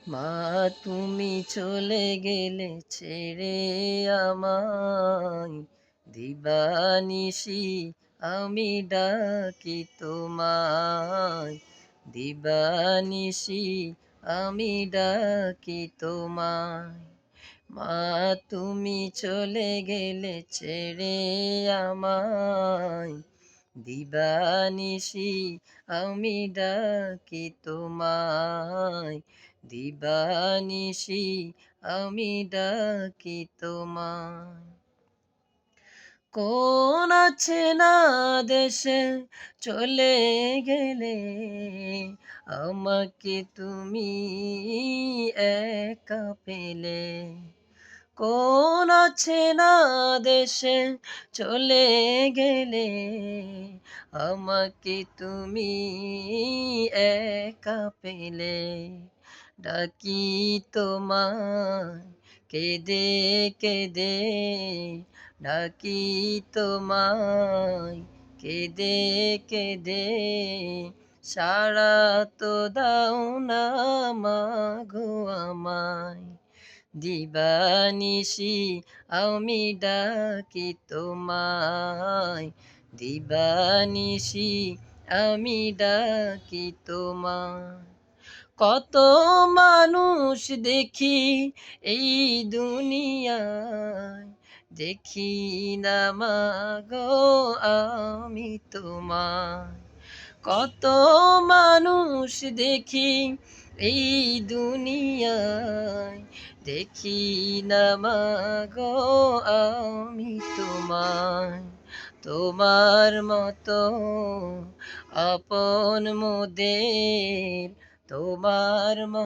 মা তুমি চলে গেলে ছেড়ে আমায়, দিবানিশি আমি ডাকি তোমায়, দিবানিশি আমি ডাকি তোমায়। মা তুমি চলে গেলে ছেড়ে আমায়, দিবানিশি আমি ডাকি তোমায়, দিবানিশি আমি ডাকি তোমায়। কোন আছে না দেশে চলে গেলে, আমাকে তুমি একা পেলে। কোন আছে না দেশে চলে গেলে, আমাকে তুমি একা পেলে। ডাকি তোমায় কেঁদে কেঁদে, ডাকি তোমায় কেঁদে কেঁদে, সাড়া তো দাও না মাগো আমায়। দিবানিশি আমি ডাকি তোমায়, দিবানিশি আমি ডাকি তোমায়। কত মানুষ দেখি এই দুনিয়ায়, দেখি না মাগো আমি তোমায়। কত মানুষ দেখি এই দুনিয়ায়, দেখি না মাগো আমি তোমায়। তোমার মতো আপন মোদের, তোমার